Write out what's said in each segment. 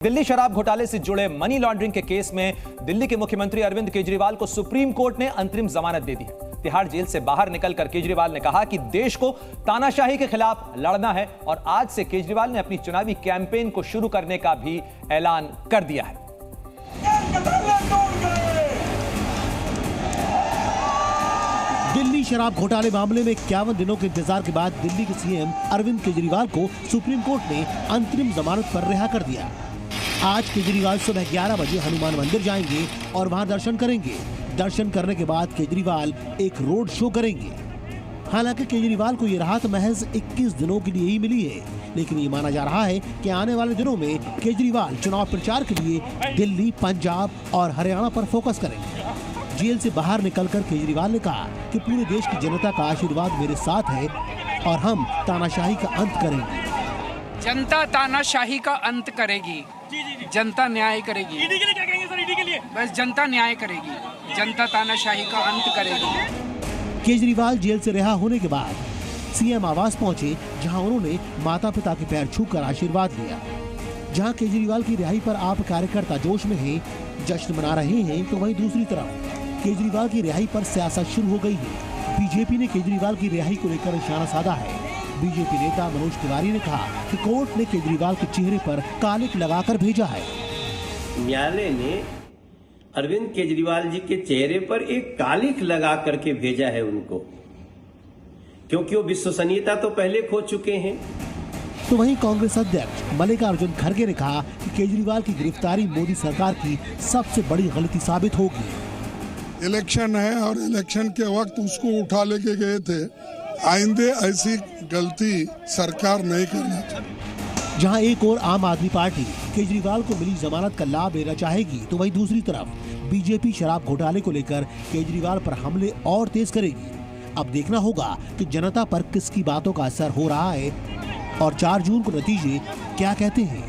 दिल्ली शराब घोटाले से जुड़े मनी लॉन्ड्रिंग के केस में दिल्ली के मुख्यमंत्री अरविंद केजरीवाल को सुप्रीम कोर्ट ने अंतरिम जमानत दे दी है। तिहाड़ जेल से बाहर निकलकर केजरीवाल ने कहा कि देश को तानाशाही के खिलाफ लड़ना है और आज से केजरीवाल ने अपनी चुनावी कैंपेन को शुरू करने का भी ऐलान कर दिया है। दिल्ली शराब घोटाले मामले में 51 दिनों के इंतजार के बाद दिल्ली के सीएम अरविंद केजरीवाल को सुप्रीम कोर्ट ने अंतरिम जमानत पर रिहा कर दिया। आज केजरीवाल सुबह 11 बजे हनुमान मंदिर जाएंगे और वहां दर्शन करेंगे। दर्शन करने के बाद केजरीवाल एक रोड शो करेंगे। हालांकि केजरीवाल को ये राहत महज 21 दिनों के लिए ही मिली है, लेकिन ये माना जा रहा है कि आने वाले दिनों में केजरीवाल चुनाव प्रचार के लिए दिल्ली, पंजाब और हरियाणा पर फोकस करेंगे। जेल से बाहर निकलकर केजरीवाल ने कहा कि पूरे देश की जनता का आशीर्वाद मेरे साथ है और हम तानाशाही का अंत करेंगे। जनता तानाशाही का अंत करेगी, जनता न्याय करेगी। ईडी के लिए क्या कहेंगे सर? ईडी के लिए बस जनता न्याय करेगी, जनता तानाशाही का अंत करेगी। केजरीवाल जेल से रिहा होने के बाद सीएम आवास पहुंचे, जहां उन्होंने माता पिता के पैर छूकर आशीर्वाद लिया। जहां केजरीवाल की रिहाई पर आप कार्यकर्ता जोश में हैं, जश्न मना रहे हैं, तो वहीं दूसरी तरफ केजरीवाल की रिहाई पर सियासत शुरू हो गई है। बीजेपी ने केजरीवाल की रिहाई को लेकर निशाना साधा है। बीजेपी नेता मनोज तिवारी ने कहा कि कोर्ट ने केजरीवाल के चेहरे पर कालिक लगाकर भेजा है। न्यायालय ने अरविंद केजरीवाल जी के चेहरे पर एक कालिक लगा करके भेजा है उनको, क्योंकि वो विश्वसनीयता तो पहले खो चुके हैं। तो वहीं कांग्रेस अध्यक्ष मल्लिकार्जुन खड़गे ने कहा कि केजरीवाल की गिरफ्तारी मोदी सरकार की सबसे बड़ी गलती साबित होगी। इलेक्शन है और इलेक्शन के वक्त उसको उठा लेके गए थे। आइंदे ऐसी गलती सरकार नहीं करना चाहिए। जहां एक और आम आदमी पार्टी केजरीवाल को मिली जमानत का लाभ लेना चाहेगी, तो वहीं दूसरी तरफ बीजेपी शराब घोटाले को लेकर केजरीवाल पर हमले और तेज करेगी। अब देखना होगा कि जनता पर किसकी बातों का असर हो रहा है और 4 जून को नतीजे क्या कहते हैं।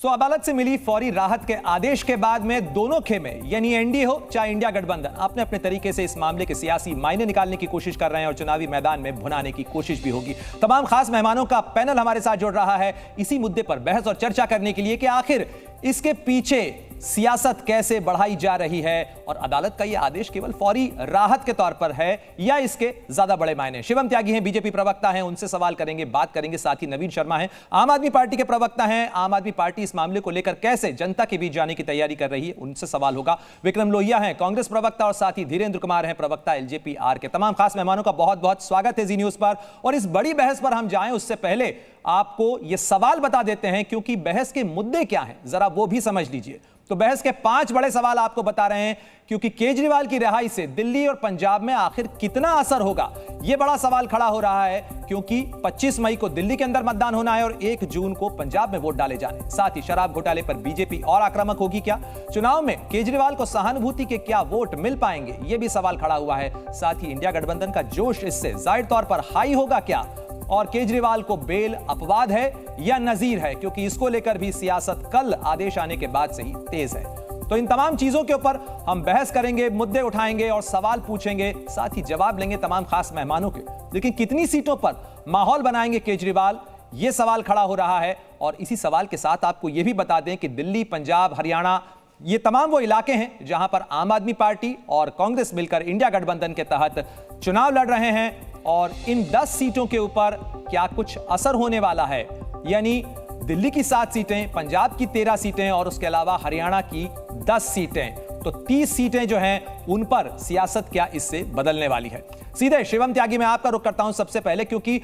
अदालत से मिली फौरी राहत के आदेश के बाद में दोनों खेमे यानी एनडीए हो चाहे इंडिया गठबंधन अपने अपने तरीके से इस मामले के सियासी मायने निकालने की कोशिश कर रहे हैं और चुनावी मैदान में भुनाने की कोशिश भी होगी। तमाम खास मेहमानों का पैनल हमारे साथ जुड़ रहा है इसी मुद्दे पर बहस और चर्चा करने के लिए कि आखिर इसके पीछे सियासत कैसे बढ़ाई जा रही है और अदालत का यह आदेश केवल फौरी राहत के तौर पर है या इसके ज्यादा बड़े मायने। शिवम त्यागी हैं, बीजेपी प्रवक्ता हैं, उनसे सवाल करेंगे, बात करेंगे। साथ ही नवीन शर्मा हैं, आम आदमी पार्टी के प्रवक्ता हैं। आम आदमी पार्टी इस मामले को लेकर कैसे जनता के बीच जाने की तैयारी कर रही है, उनसे सवाल होगा। विक्रम लोहिया हैं, कांग्रेस प्रवक्ता, और साथ ही धीरेन्द्र कुमार हैं, प्रवक्ता एलजेपी आर के। तमाम खास मेहमानों का बहुत बहुत स्वागत है जी न्यूज पर। और इस बड़ी बहस पर हम जाएं उससे पहले आपको यह सवाल बता देते हैं, क्योंकि बहस के मुद्दे क्या हैं जरा वो भी समझ लीजिए। तो बहस के 5 बड़े सवाल आपको बता रहे हैं, क्योंकि केजरीवाल की रिहाई से दिल्ली और पंजाब में आखिर कितना असर होगा, यह बड़ा सवाल खड़ा हो रहा है। क्योंकि 25 मई को दिल्ली के अंदर मतदान होना है और 1 जून को पंजाब में वोट डाले जाने। साथ ही शराब घोटाले पर बीजेपी और आक्रामक होगी क्या? चुनाव में केजरीवाल को सहानुभूति के क्या वोट मिल पाएंगे, यह भी सवाल खड़ा हुआ है। साथ ही इंडिया गठबंधन का जोश इससे जाहिर तौर पर हाई होगा क्या? और केजरीवाल को बेल अपवाद है या नजीर है, क्योंकि इसको लेकर भी सियासत कल आदेश आने के बाद से ही तेज है। तो इन तमाम चीजों के ऊपर हम बहस करेंगे, मुद्दे उठाएंगे और सवाल पूछेंगे, साथ ही जवाब लेंगे तमाम खास मेहमानों के। लेकिन कितनी सीटों पर माहौल बनाएंगे केजरीवाल, यह सवाल खड़ा हो रहा है। और इसी सवाल के साथ आपको यह भी बता दें कि दिल्ली, पंजाब, हरियाणा, ये तमाम वो इलाके हैं जहां पर आम आदमी पार्टी और कांग्रेस मिलकर इंडिया गठबंधन के तहत चुनाव लड़ रहे हैं। और इन 10 सीटों के ऊपर क्या कुछ असर होने वाला है, यानी दिल्ली की 7 सीटें, पंजाब की 13 सीटें और उसके अलावा हरियाणा की 10 सीटें, तो 30 सीटें जो हैं उन पर सियासत क्या इससे बदलने वाली है। सीधे शिवम त्यागी में आपका रुख करता हूं सबसे पहले, क्योंकि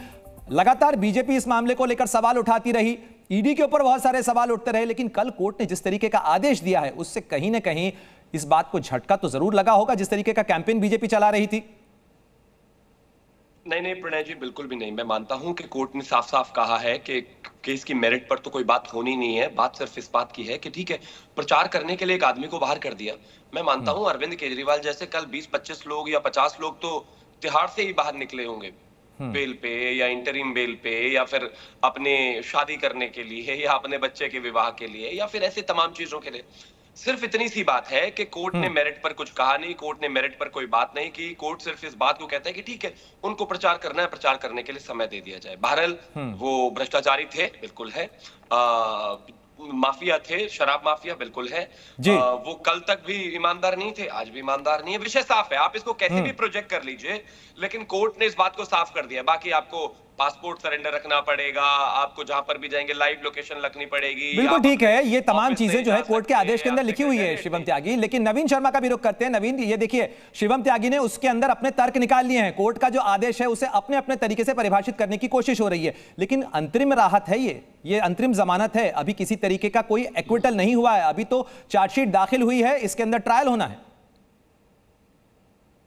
लगातार बीजेपी इस मामले को लेकर सवाल उठाती रही, ईडी के ऊपर बहुत सारे सवाल उठते रहे, लेकिन कल कोर्ट ने जिस तरीके का आदेश दिया है उससे कहीं ना कहीं इस बात को झटका तो जरूर लगा होगा, जिस तरीके का कैंपेन बीजेपी चला रही थी। नहीं प्रणय जी, बिल्कुल भी नहीं। मैं मानता हूं कि कोर्ट ने साफ साफ कहा है कि केस की मेरिट पर तो कोई बात होनी नहीं है। बात सिर्फ इस बात की है कि ठीक है, प्रचार करने के लिए एक आदमी को बाहर कर दिया। मैं मानता हूं अरविंद केजरीवाल जैसे कल 20-25 लोग या 50 लोग तो तिहाड़ से ही बाहर निकले होंगे, बेल पे या इंटरिम बेल पे, या फिर अपने शादी करने के लिए या अपने बच्चे के विवाह के लिए या फिर ऐसे तमाम चीजों के लिए। सिर्फ इतनी सी बात है कि कोर्ट ने मेरिट पर कुछ कहा नहीं, कोर्ट ने मेरिट पर कोई बात नहीं की। कोर्ट सिर्फ इस बात को कहता है कि ठीक है, उनको प्रचार करना है, प्रचार करने के लिए समय दे दिया जाए। बहरहाल वो भ्रष्टाचारी थे, बिल्कुल है, माफिया थे, शराब माफिया बिल्कुल है, वो कल तक भी ईमानदार नहीं थे, आज भी ईमानदार नहीं है। विषय साफ है, आप इसको कैसे भी प्रोजेक्ट कर लीजिए, लेकिन कोर्ट ने इस बात को साफ कर दिया। बाकी आपको पासपोर्ट सरेंडर रखना पड़ेगा, आपको जहां पर भी जाएंगे लाइव लोकेशन रखनी पड़ेगी। बिल्कुल ठीक है, ये तमाम चीजें जो है कोर्ट के आदेश के अंदर लिखी हुई है शिवम त्यागी। लेकिन नवीन शर्मा का भी रुख करते हैं। नवीन, ये देखिए, शिवम त्यागी ने उसके अंदर अपने तर्क निकाल लिए हैं। कोर्ट का जो आदेश है उसे अपने अपने तरीके से परिभाषित करने की कोशिश हो रही है, लेकिन अंतरिम राहत है, ये अंतरिम जमानत है, अभी किसी तरीके का कोई एक्विटल नहीं हुआ है, अभी तो चार्जशीट दाखिल हुई है, इसके अंदर ट्रायल होना है।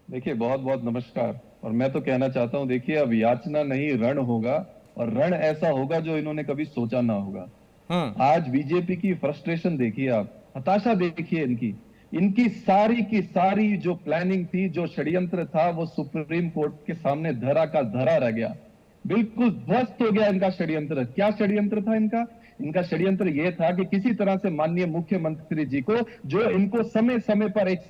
देखिए, बहुत बहुत नमस्कार। और मैं तो कहना चाहता हूं, देखिए, अब याचना नहीं रण होगा, और रण ऐसा होगा जो इन्होंने कभी सोचा ना होगा। आज बीजेपी की फ्रस्ट्रेशन देखिए, आप हताशा देखिए इनकी सारी की सारी जो प्लानिंग थी, जो षड्यंत्र था, वो सुप्रीम कोर्ट के सामने धरा का धरा रह गया, बिल्कुल ध्वस्त हो गया इनका षड्यंत्र। क्या षड्यंत्र था इनका षड्यंत्र यह था कि किसी तरह से माननीय मुख्यमंत्री जी को, जो इनको समय समय पर एक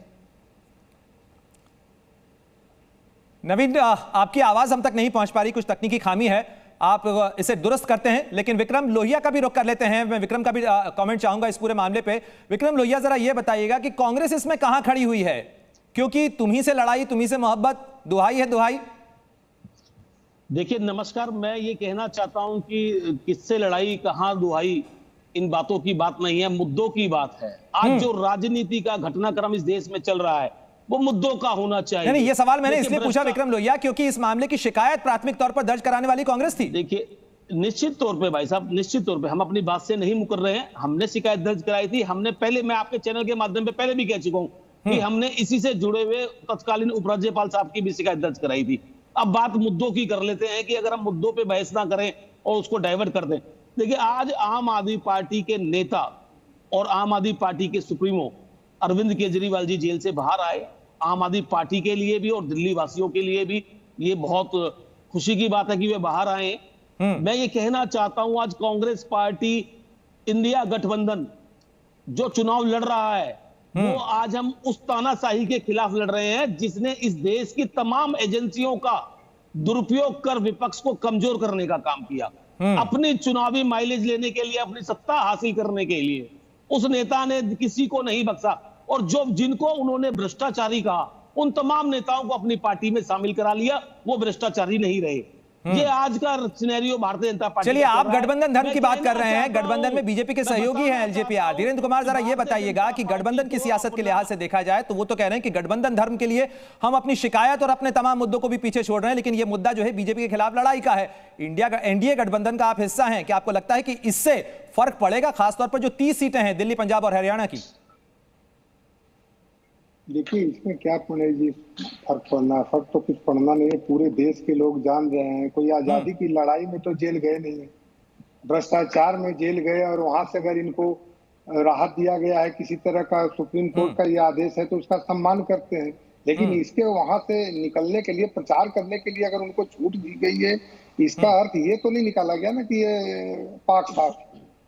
नवीन, आपकी आवाज हम तक नहीं पहुंच पा रही, कुछ तकनीकी खामी है, आप इसे दुरुस्त करते हैं। लेकिन विक्रम लोहिया का भी रुख कर लेते हैं, मैं विक्रम का भी कमेंट चाहूंगा इस पूरे मामले पे। विक्रम लोहिया, जरा ये बताइएगा कि कांग्रेस इसमें कहां खड़ी हुई है, क्योंकि तुम्ही से लड़ाई, तुम्ही से मोहब्बत, दुहाई है दुहाई। देखिए नमस्कार, मैं ये कहना चाहता हूं कि किससे लड़ाई, कहां दुहाई, इन बातों की बात नहीं है, मुद्दों की बात है। आज जो राजनीति का घटनाक्रम इस देश में चल रहा है वो मुद्दों का होना चाहिए। नहीं, ये सवाल मैंने इसलिए पूछा विक्रम लोहिया, क्योंकि इस मामले की शिकायत प्राथमिक तौर पर दर्ज कराने वाली कांग्रेस थी। देखिए, निश्चित तौर पे भाई साहब, निश्चित तौर पे हम अपनी बात से नहीं मुकर रहे हैं। हमने शिकायत दर्ज कराई थी, हमने पहले, मैं आपके चैनल के माध्यम पे पहले भी कह चुका हूं कि हमने इसी से जुड़े हुए तत्कालीन उपराज्यपाल साहब की भी शिकायत दर्ज कराई थी। अब बात मुद्दों की कर लेते हैं कि अगर हम मुद्दों पे बहस ना करें और उसको डाइवर्ट कर दें। देखिए, आज आम आदमी पार्टी के नेता और आम आदमी पार्टी के सुप्रीमो अरविंद केजरीवाल जी जेल से बाहर आए। आम आदमी पार्टी के लिए भी और दिल्ली वासियों के लिए भी ये बहुत खुशी की बात है कि वे बाहर आए। मैं ये कहना चाहता हूं, आज कांग्रेस पार्टी इंडिया गठबंधन जो चुनाव लड़ रहा है, वो आज हम उस तानाशाही के खिलाफ लड़ रहे हैं जिसने इस देश की तमाम एजेंसियों का दुरुपयोग कर विपक्ष को कमजोर करने का काम किया, अपनी चुनावी माइलेज लेने के लिए, अपनी सत्ता हासिल करने के लिए। उस नेता ने किसी को नहीं बख्शा, और जो जिनको उन्होंने भ्रष्टाचारी कहा, उन तमाम नेताओं को अपनी पार्टी में शामिल करा लिया, वो भ्रष्टाचारी नहीं रहे। ये आज का सिनेरियो भारतीय जनता पार्टी। चलिए, आप गठबंधन धर्म की बात कर रहे हैं, गठबंधन में बीजेपी के सहयोगी हैं एलजेपीआर। धीरेन्द्र कुमार, जरा ये बताइएगा कि गठबंधन की सियासत के लिहाज से देखा जाए तो वो तो कह रहे हैं कि गठबंधन धर्म के लिए हम अपनी शिकायत और अपने तमाम मुद्दों को भी पीछे छोड़ रहे हैं, लेकिन ये मुद्दा जो है बीजेपी के खिलाफ लड़ाई का है। इंडिया का एनडीए गठबंधन का आप हिस्सा हैं, क्या आपको लगता है कि इससे फर्क पड़ेगा, खासतौर पर जो 30 सीटें हैं दिल्ली, पंजाब और हरियाणा की? देखिए, इसमें क्या पड़ेगी फर्क पड़ना, फर्क तो कुछ पड़ना नहीं है। पूरे देश के लोग जान रहे हैं, कोई आजादी की लड़ाई में तो जेल गए नहीं है, भ्रष्टाचार में जेल गए, और वहां से अगर इनको राहत दिया गया है किसी तरह का, सुप्रीम कोर्ट का ये आदेश है, तो उसका सम्मान करते हैं। लेकिन इसके वहां से निकलने के लिए, प्रचार करने के लिए अगर उनको छूट दी गई है, इसका अर्थ ये तो नहीं निकाला गया ना कि ये पाक साफ।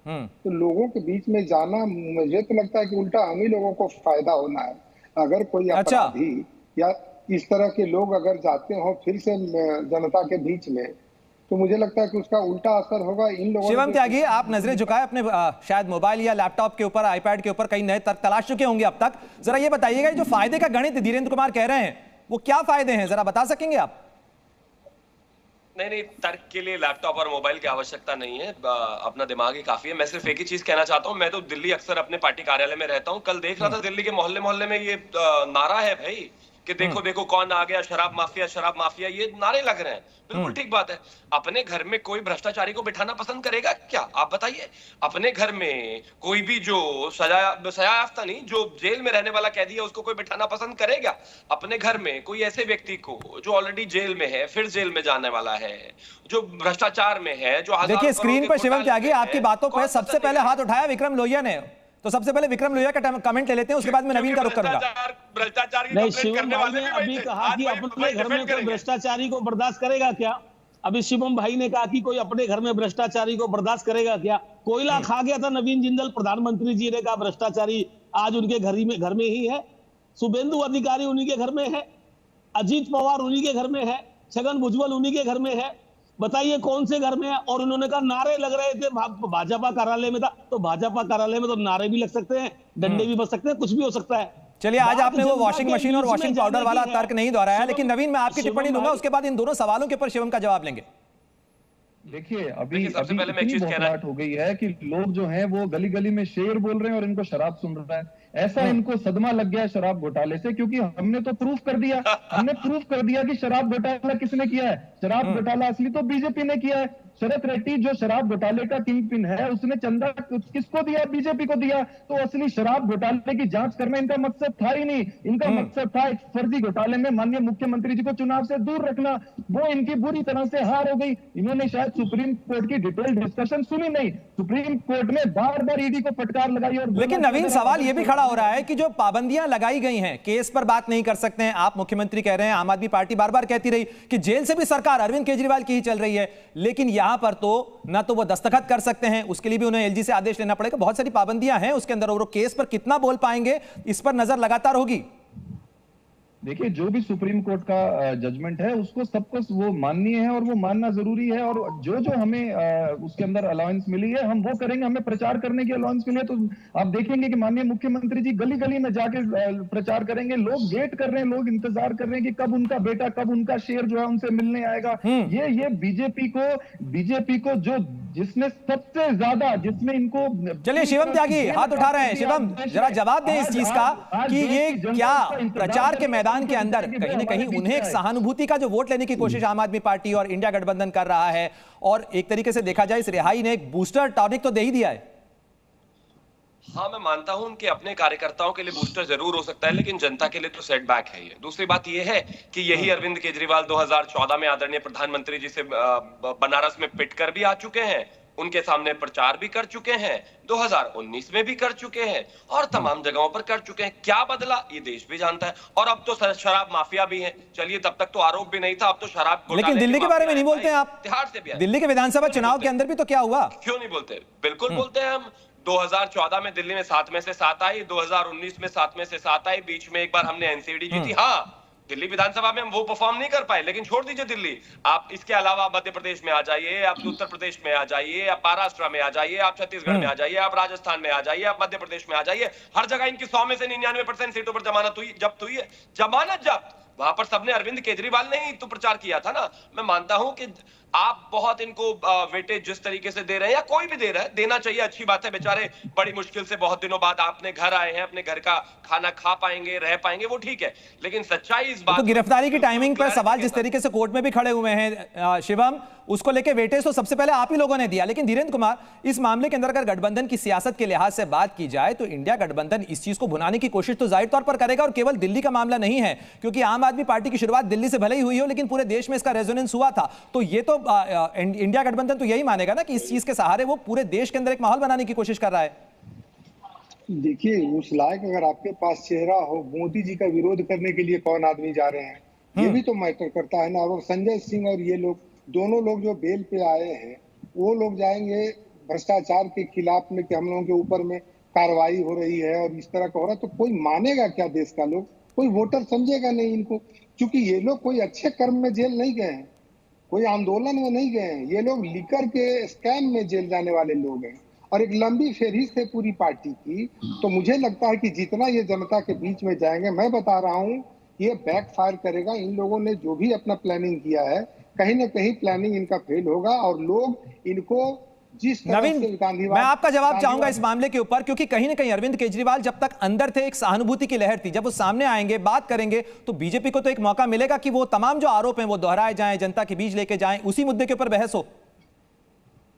तो लोगों के बीच में जाना, मुझे तो लगता है कि उल्टा हम ही लोगों को फायदा होना है। अगर कोई अपराधी या इस तरह के लोग अगर जाते हो फिर से जनता के बीच में, तो मुझे लगता है कि उसका उल्टा असर होगा इन लोगों। शिवम त्यागी, आप नजरें झुकाए अपने शायद मोबाइल या लैपटॉप के ऊपर, आईपैड के ऊपर, कई नए तर्क तलाश चुके होंगे अब तक। जरा ये बताइएगा, जो फायदे का गणित धीरेन्द्र कुमार कह रहे हैं, वो क्या फायदे हैं, जरा बता सकेंगे आप? नहीं, तर्क के लिए लैपटॉप और मोबाइल की आवश्यकता नहीं है, अपना दिमाग ही काफी है। मैं सिर्फ एक ही चीज कहना चाहता हूँ, मैं तो दिल्ली अक्सर अपने पार्टी कार्यालय में रहता हूँ। कल देख रहा था दिल्ली के मोहल्ले मोहल्ले में ये नारा है भाई कि देखो देखो कौन आ गया, शराब माफिया, ये नारे लग रहे हैं। बिल्कुल ठीक बात है। अपने घर में कोई भ्रष्टाचारी को बिठाना पसंद करेगा क्या, आप बताइए? अपने घर में कोई भी जो सजा याफ्ता नहीं, जो जेल में रहने वाला कैदी है, उसको कोई बिठाना पसंद करेगा? अपने घर में कोई ऐसे व्यक्ति को जो ऑलरेडी जेल में है, फिर जेल में जाने वाला है, जो भ्रष्टाचार में है, जो देखिए स्क्रीन पर शिवम त्यागी आपकी बातों पर सबसे पहले हाथ उठाया विक्रम लोहिया ने, तो सबसे पहले विक्रम लोहिया का कमेंट ले लेते हैं, उसके बाद मैं नवीन का रुख करूंगा। भ्रष्टाचार नहीं, शिवम भाई ने अभी कहा कि अपने घर में कोई भ्रष्टाचारी को बर्दाश्त करेगा क्या? अभी शिवम भाई ने कहा कि कोई अपने घर में भ्रष्टाचारी को बर्दाश्त करेगा क्या? कोयला खा गया था नवीन जिंदल, प्रधानमंत्री जी ने कहा भ्रष्टाचारी आज उनके घर में ही है, शुभेंदु अधिकारी उन्हीं के घर में है, अजीत पवार उन्हीं के घर में है, छगन भुजबल उन्हीं के घर में है। बताइए कौन से घर में है? और उन्होंने कहा नारे लग रहे थे, भाजपा कार्यालय में था, तो भाजपा कार्यालय में तो नारे भी लग सकते हैं, डंडे भी बज सकते हैं, कुछ भी हो सकता है। चलिए, आज आपने वो वॉशिंग मशीन और वॉशिंग पाउडर वाला तर्क नहीं दोहराया, लेकिन नवीन मैं आपकी टिप्पणी लूंगा, उसके बाद इन दोनों सवालों के ऊपर शिवम का जवाब लेंगे। देखिए अभी सबसे पहले मैं बौखलाहट हो गई है कि लोग जो हैं वो गली गली में शेर बोल रहे हैं और इनको शराब सुन रहा है। ऐसा इनको सदमा लग गया है शराब घोटाले से, क्योंकि हमने तो प्रूफ कर दिया कि शराब घोटाला किसने किया है। शराब घोटाला असली तो बीजेपी ने किया है। शरद रेड्डी जो शराब घोटाले का किंग पिन है, उसने चंदा किसको दिया? बीजेपी को दिया। तो असली शराब घोटाले की जांच करना इनका मकसद था ही नहीं। इनका मकसद था एक फर्जी घोटाले में माननीय मुख्यमंत्री जी को चुनाव से दूर रखना। वो इनकी बुरी तरह से हार हो गई। इन्होंने शायद सुप्रीम कोर्ट की डिटेल डिस्कशन सुनी नहीं। सुप्रीम कोर्ट में बार बार ईडी को फटकार लगाई। और लेकिन नवीन, सवाल यह भी खड़ा हो रहा है कि जो पाबंदियां लगाई गई हैं, केस पर बात नहीं कर सकते हैं, आप मुख्यमंत्री कह रहे हैं, आम आदमी पार्टी बार बार कहती रही कि जेल से भी सरकार अरविंद केजरीवाल की ही चल रही है, लेकिन यहां पर तो ना तो वो दस्तखत कर सकते हैं, उसके लिए भी उन्हें एलजी से आदेश लेना पड़ेगा। बहुत सारी पाबंदियां हैं उसके अंदर, और वो केस पर कितना बोल पाएंगे इस पर नजर लगातार होगी। देखिए, जो भी सुप्रीम कोर्ट का जजमेंट है उसको सबको वो माननी है और वो मानना जरूरी है। और जो जो हमें उसके अंदर अलाउंस मिली है हम वो करेंगे। हमें प्रचार करने की अलाउंस मिली है तो आप देखेंगे कि माननीय मुख्यमंत्री जी गली गली में जाके प्रचार करेंगे। लोग वेट कर रहे हैं, लोग इंतजार कर रहे हैं कि कब उनका बेटा, कब उनका शेर जो है उनसे मिलने आएगा। ये बीजेपी को जो जिसने सबसे ज्यादा, जिसमें इनको। चलिए, शिवम त्यागी हाथ उठा रहे हैं। शिवम, जरा जवाब दें इस चीज का कि ये क्या प्रचार के मैदान के अंदर कहीं ना कहीं उन्हें एक सहानुभूति का जो वोट लेने की कोशिश आम आदमी पार्टी और इंडिया गठबंधन कर रहा है, और एक तरीके से देखा जाए इस रिहाई ने एक बूस्टर टॉनिक तो दे ही दिया है। हाँ, मैं मानता हूं उनके अपने कार्यकर्ताओं के लिए बूस्टर जरूर हो सकता है, लेकिन जनता के लिए तो सेटबैक है ये। दूसरी बात ये है कि यही अरविंद केजरीवाल 2014 में आदरणीय प्रधानमंत्री जी से बनारस में पिटकर भी आ चुके हैं, उनके सामने प्रचार भी कर चुके हैं, 2019 में भी कर चुके हैं और तमाम जगहों पर कर चुके हैं। क्या बदला ये देश भी जानता है। और अब तो शराब माफिया भी है। चलिए, तब तक तो आरोप भी नहीं था, अब तो शराब। लेकिन दिल्ली के बारे में नहीं बोलते हैं आप। तिहाड़ से भी, दिल्ली के विधानसभा चुनाव के अंदर भी तो क्या हुआ? क्यों नहीं बोलते? बिल्कुल बोलते हैं हम। 2014 में दिल्ली में 7 में से 7 आई, 2019 में 7 में से 7 आई, बीच में एक बार हमने एनसीडी जीती। हाँ, दिल्ली विधानसभा में हम वो परफॉर्म नहीं कर पाए, लेकिन छोड़ दीजिए दिल्ली। आप इसके अलावा मध्य प्रदेश में आ जाइए, आप उत्तर प्रदेश में आ जाइए, आप महाराष्ट्र में आ जाइए, आप छत्तीसगढ़ में आ जाइए, आप राजस्थान में आ जाइए, आप मध्य प्रदेश में आ जाइए। हर जगह इनकी 100 में से 99% सीटों पर जमानत हुई है। जमानत जब्त, वहां पर सबने अरविंद केजरीवाल ने ही तो प्रचार किया था ना। मैं मानता हूं कि आप बहुत इनको वेटेज जिस तरीके से दे रहे हैं, या कोई भी दे रहा है, देना चाहिए, अच्छी बात है। बेचारे बड़ी मुश्किल से बहुत दिनों बाद अपने घर आए हैं, अपने घर का खाना खा पाएंगे, रह पाएंगे, वो ठीक है। लेकिन सच्चाई इस बात, तो गिरफ्तारी की टाइमिंग पर सवाल जिस तरीके से कोर्ट में भी खड़े हुए हैं शिवम, उसको लेके वेटेज तो सबसे पहले आप ही लोगों ने दिया। लेकिन धीरेन्द्र कुमार, इस मामले के अंदर अगर गठबंधन की सियासत के लिहाज से बात की जाए तो इंडिया गठबंधन इस चीज को भुनाने की कोशिश तो जाहिर तौर पर करेगा, और केवल दिल्ली का मामला नहीं है, क्योंकि आम आदमी पार्टी की शुरुआत दिल्ली से भले ही हुई हो, लेकिन पूरे देश में इसका रेजोनेंस हुआ था। तो ये तो इंडिया गठबंधन तो यही मानेगा ना कि इस चीज के सहारे वो पूरे देश के अंदर एक माहौल बनाने की कोशिश कर रहा है। देखिए, उस लायक अगर आपके पास चेहरा हो, मोदी जी का विरोध करने के लिए कौन आदमी जा रहे हैं, ये भी तो मैटर करता है ना। अगर संजय सिंह और ये लोग, दोनों लोग जो बेल पे आए हैं, वो लोग जाएंगे भ्रष्टाचार के खिलाफ में कि हम लोगों के ऊपर में कार्रवाई हो रही है और इस तरह का हो रहा है, तो कोई मानेगा क्या? देश का लोग, कोई वोटर समझेगा नहीं इनको, क्योंकि ये लोग कोई अच्छे कर्म में जेल नहीं गए हैं, कोई आंदोलन में नहीं गए हैं। ये लोग लिकर के स्कैम में जेल जाने वाले लोग हैं, और एक लंबी फेरिस्त है पूरी पार्टी की। तो मुझे लगता है कि जितना ये जनता के बीच में जाएंगे, मैं बता रहा हूँ, ये बैकफायर करेगा। इन लोगों ने जो भी अपना प्लानिंग किया है, कहीं ना कहीं प्लानिंग इनका फेल होगा, और लोग इनको जिस तरह नवीन, से मैं आपका जवाब चाहूंगा इस मामले के ऊपर, क्योंकि कहीं ना कहीं अरविंद केजरीवाल जब तक अंदर थे एक सहानुभूति की लहर थी, जब वो सामने आएंगे, बात करेंगे, तो बीजेपी को तो एक मौका मिलेगा कि वो तमाम जो आरोप हैं वो दोहराए जाएं, जनता के बीच लेके जाएं, उसी मुद्दे के ऊपर बहस हो।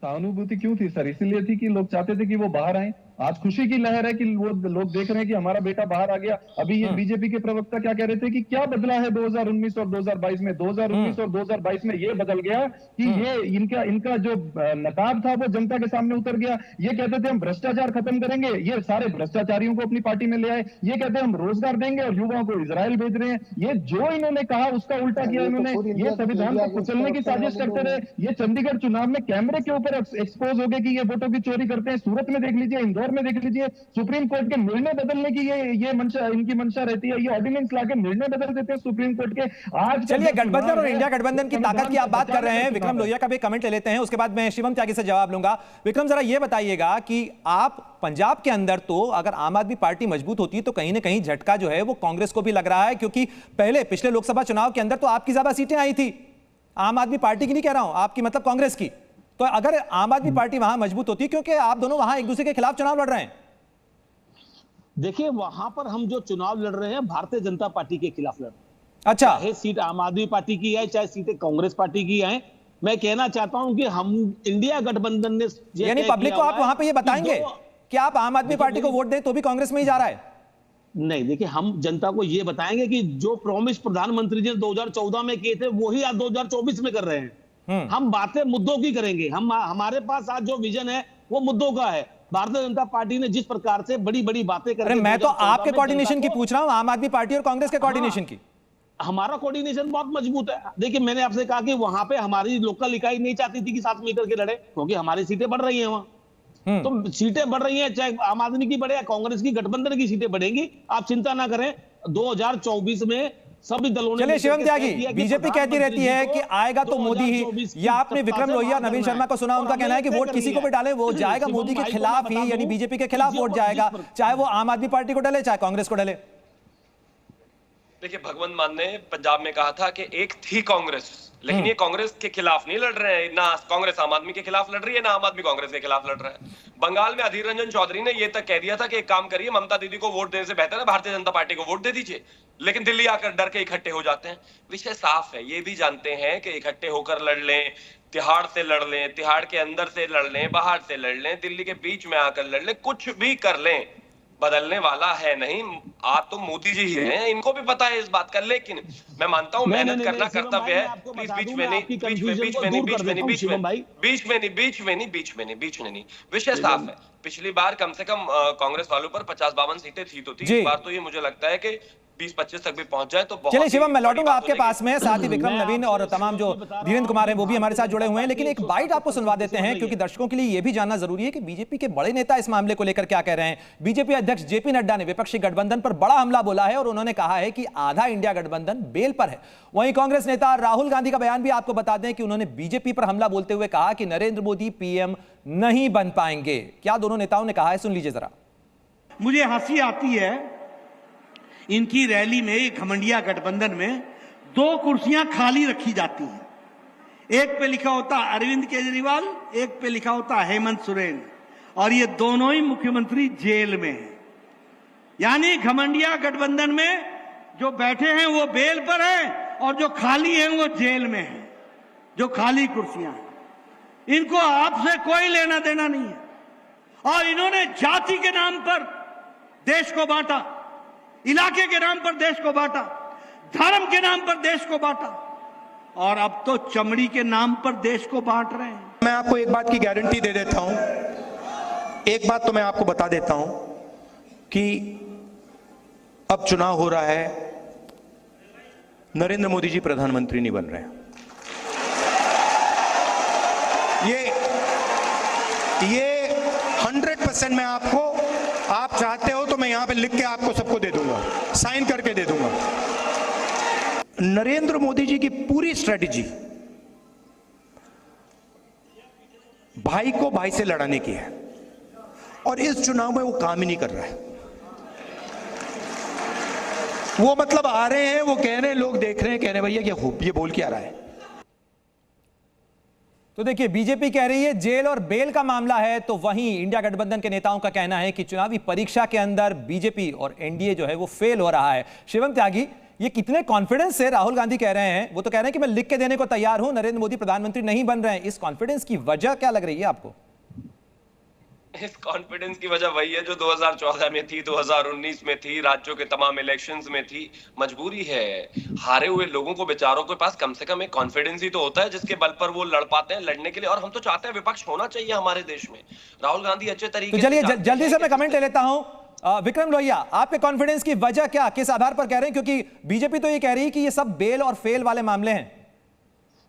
सहानुभूति क्यों थी सर? इसलिए थी कि लोग चाहते थे कि वो बाहर आए। आज खुशी की लहर है कि वो लोग देख रहे हैं कि हमारा बेटा बाहर आ गया। अभी ये बीजेपी के प्रवक्ता क्या कह रहे थे कि क्या बदला है 2019 और 2022 में? 2019 और 2022 में ये बदल गया कि ये इनका जो नकाब था वो जनता के सामने उतर गया। ये कहते थे हम भ्रष्टाचार खत्म करेंगे, ये सारे भ्रष्टाचारियों को अपनी पार्टी में ले आए। ये कहते हम रोजगार देंगे और युवाओं को इजराइल भेज रहे हैं। ये जो इन्होंने कहा उसका उल्टा किया इन्होंने। ये संविधान को कुचलने की साजिश करते रहे। ये चंडीगढ़ चुनाव में कैमरे के ऊपर एक्सपोज हो गए कि ये वोटों की चोरी करते हैं। सूरत में देख लीजिए, इंदौर लाहौर में देख लीजिए, सुप्रीम कोर्ट के निर्णय बदलने की ये मंशा, इनकी मंशा रहती है, ये ऑर्डिनेंस लाके निर्णय बदल देते हैं सुप्रीम कोर्ट के। आज चलिए, गठबंधन और इंडिया गठबंधन की ताकत की आप बात कर रहे हैं, विक्रम लोहिया का भी कमेंट ले लेते हैं, उसके बाद मैं शिवम त्यागी से जवाब लूंगा। विक्रम, जरा ये बताइएगा कि आप पंजाब के अंदर तो अगर आम आदमी पार्टी मजबूत होती है तो कहीं ना कहीं झटका जो है वो कांग्रेस को भी लग रहा है, क्योंकि पहले पिछले लोकसभा चुनाव के अंदर तो आपकी ज्यादा सीटें आई थी, आम आदमी पार्टी की नहीं कह रहा हूं, आपकी मतलब कांग्रेस की। तो अगर आम आदमी पार्टी वहां मजबूत होती, क्योंकि आप दोनों वहां एक दूसरे के खिलाफ चुनाव लड़ रहे हैं। देखिए, वहां पर हम जो चुनाव लड़ रहे हैं भारतीय जनता पार्टी के खिलाफ लड़ रहे हैं। अच्छा, चाहे सीट आम आदमी पार्टी की है, चाहे सीटें कांग्रेस पार्टी की है। मैं कहना चाहता हूं कि हम इंडिया गठबंधन ने, यानी पब्लिक को आप वहां पे ये बताएंगे कि आप आम आदमी पार्टी को वोट दें तो भी कांग्रेस में ही जा रहा है? नहीं, देखिए, हम जनता को ये बताएंगे कि जो प्रॉमिस प्रधानमंत्री जी ने 2014 में किए थे वही आज 2024 में कर रहे हैं। हम बातें मुद्दों की करेंगे। हमारे पास आज जो विजन है वो मुद्दों का है। भारतीय जनता पार्टी ने जिस प्रकार से बड़ी बड़ी बातें कर, अरे मैं तो आपके कोऑर्डिनेशन की पूछ रहा हूं, आम आदमी पार्टी और कांग्रेस के कोऑर्डिनेशन की। हमारा कोऑर्डिनेशन बहुत मजबूत है। देखिए, मैंने आपसे कहा कि वहां पे हमारी लोकल इकाई नहीं चाहती थी कि 7 मीटर के लड़े, क्योंकि हमारी सीटें बढ़ रही हैं वहां। तो सीटें बढ़ रही हैं, चाहे आम आदमी की बढ़े या कांग्रेस की, गठबंधन की सीटें बढ़ेंगी, आप चिंता ना करें। 2024 में सभी दलों ने, चलिए शिवम त्यागी, बीजेपी कहती रहती है कि आएगा तो मोदी ही, या आपने विक्रम लोहिया, नवीन शर्मा को सुना, उनका कहना है कि वोट किसी को भी डाले वो जाएगा मोदी के खिलाफ ही, यानी बीजेपी के खिलाफ वोट जाएगा, चाहे वो आम आदमी पार्टी को डाले चाहे कांग्रेस को डाले। देखिए, भगवंत मान ने पंजाब में कहा था कि एक थी कांग्रेस, लेकिन ये कांग्रेस के खिलाफ नहीं लड़ रहे हैं, ना कांग्रेस आम आदमी के खिलाफ लड़ रही है, ना आम आदमी कांग्रेस के खिलाफ लड़ रहा है। बंगाल में अधीर रंजन चौधरी ने ये तक कह दिया था कि एक काम करिए, ममता दीदी को वोट देने से बेहतर है भारतीय जनता पार्टी को वोट दे दीजिए, लेकिन दिल्ली आकर डर के इकट्ठे हो जाते हैं। विषय साफ है, ये भी जानते हैं कि इकट्ठे होकर लड़ लें, तिहाड़ से लड़ लें, तिहाड़ के अंदर से लड़ लें, बाहर से लड़ लें, दिल्ली के बीच में आकर लड़ लें, कुछ भी कर लें, बदलने वाला है नहीं। आप तो मोदी जी ही हैं, इनको भी पता है इस बात का। लेकिन मैं मानता हूं मेहनत करना कर्तव्य है। प्लीज बीच में नहीं, विषय साफ है। पिछली बार कम से कम कांग्रेस वालों पर 50-52 सीटें थी तो थी, इस बार तो ये मुझे लगता है कि 20-25 तक भी पहुंच जाए तो बहुत। चलिए शिवम, मैं लौटूंगा आपके पास में, साथ ही विक्रम, नवीन और तमाम जो धीरेन्द्र कुमार हैं वो भी हमारे साथ जुड़े हुए हैं, लेकिन एक बाइट आपको सुनवा देते हैं क्योंकि दर्शकों के लिए यह भी जानना जरूरी है कि बीजेपी के बड़े नेता इस मामले को लेकर क्या कह रहे हैं। बीजेपी अध्यक्ष जेपी नड्डा ने विपक्षी गठबंधन पर बड़ा हमला बोला है और उन्होंने कहा है कि आधा इंडिया गठबंधन बेल पर है। वहीं कांग्रेस नेता राहुल गांधी का बयान भी आपको बता दें कि उन्होंने बीजेपी पर हमला बोलते हुए कहा कि नरेंद्र मोदी पीएम नहीं बन पाएंगे। क्या दोनों नेताओं ने कहा है, सुन लीजिए जरा। मुझे हंसी आती है इनकी रैली में, घमंडिया गठबंधन में 2 कुर्सियां खाली रखी जाती हैं। एक पे लिखा होता अरविंद केजरीवाल, एक पे लिखा होता हेमंत सोरेन, और ये दोनों ही मुख्यमंत्री जेल में हैं। यानी घमंडिया गठबंधन में जो बैठे हैं वो बेल पर हैं और जो खाली हैं वो जेल में हैं। जो खाली कुर्सियां हैं, इनको आपसे कोई लेना देना नहीं है। और इन्होंने जाति के नाम पर देश को बांटा, इलाके के नाम पर देश को बांटा, धर्म के नाम पर देश को बांटा, और अब तो चमड़ी के नाम पर देश को बांट रहे हैं। मैं आपको एक बात की गारंटी दे देता हूं, एक बात तो मैं आपको बता देता हूं कि अब चुनाव हो रहा है, नरेंद्र मोदी जी प्रधानमंत्री नहीं बन रहे हैं। ये 100% मैं आपको, आप चाहते हो तो मैं यहां पे लिख के आपको सबको दे दूंगा, साइन करके दे दूंगा। नरेंद्र मोदी जी की पूरी स्ट्रेटेजी भाई को भाई से लड़ाने की है और इस चुनाव में वो काम ही नहीं कर रहा है। वो मतलब आ रहे हैं, वो कह रहे हैं, लोग देख रहे हैं, कह रहे हैं भैया ये बोल क्या रहा है। तो देखिए, बीजेपी कह रही है जेल और बेल का मामला है, तो वहीं इंडिया गठबंधन के नेताओं का कहना है कि चुनावी परीक्षा के अंदर बीजेपी और एनडीए जो है वो फेल हो रहा है। शिवम त्यागी, ये कितने कॉन्फिडेंस से राहुल गांधी कह रहे हैं? वो तो कह रहे हैं कि मैं लिख के देने को तैयार हूं, नरेंद्र मोदी प्रधानमंत्री नहीं बन रहे हैं। इस कॉन्फिडेंस की वजह क्या लग रही है आपको? इस कॉन्फिडेंस की वजह वही है जो 2014 में थी, 2019 में थी, राज्यों के तमाम इलेक्शंस में थी। मजबूरी है, हारे हुए लोगों को, बेचारों के पास कम से कम एक कॉन्फिडेंस ही तो होता है जिसके बल पर वो लड़ पाते हैं लड़ने के लिए। और हम तो चाहते हैं विपक्ष होना चाहिए हमारे देश में। राहुल गांधी अच्छे तरीके से, चलिए जल्दी से मैं कमेंट ले लेता हूं। विक्रम लोहिया, आपके कॉन्फिडेंस की वजह क्या, किस आधार पर कह रहे हैं? क्योंकि बीजेपी तो ये कह रही है कि ये सब बेल और फेल वाले मामले हैं।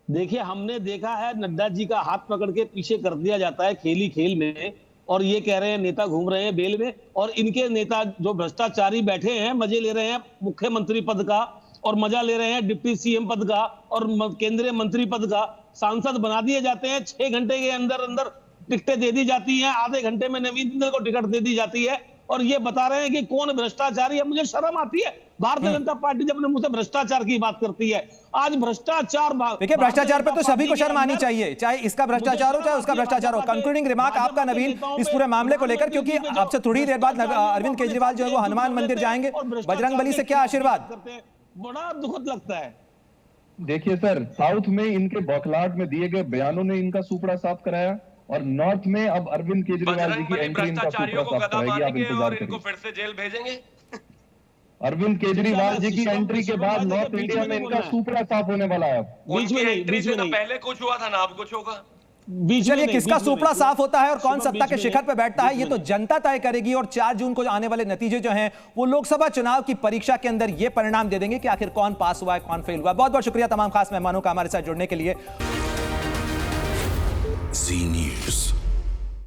देखिए, हमने देखा है नड्डा जी का हाथ पकड़ के पीछे कर दिया जाता है खेली खेल में, और ये कह रहे हैं नेता घूम रहे हैं बेल में, और इनके नेता जो भ्रष्टाचारी बैठे हैं मजे ले रहे हैं मुख्यमंत्री पद का, और मजा ले रहे हैं डिप्टी सीएम पद का, और केंद्रीय मंत्री पद का। सांसद बना दिए जाते हैं, 6 घंटे के अंदर अंदर टिकटें दे दी जाती हैं, आधे घंटे में नवीन जिंदल को टिकट दे दी जाती है, और ये बता रहे हैं कि कौन भ्रष्टाचारी है। मुझे शर्म आती है भारतीय जनता पार्टी जब अपने मुंह से भ्रष्टाचार की बात करती है। आज भ्रष्टाचार, देखिए भ्रष्टाचार पे तो सभी को शर्म आनी चाहिए, चाहे इसका भ्रष्टाचार हो चाहे उसका भ्रष्टाचार हो। कंक्लूडिंग रिमार्क आपका नवीन इस पूरे मामले को लेकर, क्योंकि आपसे थोड़ी देर बाद अरविंद केजरीवाल जो है वो हनुमान मंदिर जाएंगे, बजरंगबली से क्या आशीर्वाद? बड़ा दुखद लगता है। देखिए सर, साउथ में इनके बौखलाहट में दिए गए बयानों ने इनका सुपड़ा साफ कराया, और नॉर्थ में अब अरविंद केजरीवाल जी की एंट्री इनका सुपड़ा साफ कराएगी। आप इंतजार करिए, इनको फिर से जेल भेजेंगे। अरविंद केजरीवाल जी की एंट्री के बाद नॉर्थ इंडिया में इनका सुपड़ा साफ होने वाला है। उनकी एंट्री से तो पहले कुछ हुआ था ना, अब कुछ होगा। चलिए किसका सुपड़ा साफ होता है और कौन सत्ता के शिखर पर बैठता है ये तो जनता तय करेगी, और 4 जून को आने वाले नतीजे जो हैं वो लोकसभा चुनाव की परीक्षा के अंदर ये परिणाम दे देंगे कि आखिर कौन पास हुआ है कौन फेल हुआ। बहुत बहुत शुक्रिया तमाम खास मेहमानों का हमारे साथ जुड़ने के लिए। जी न्यूज़।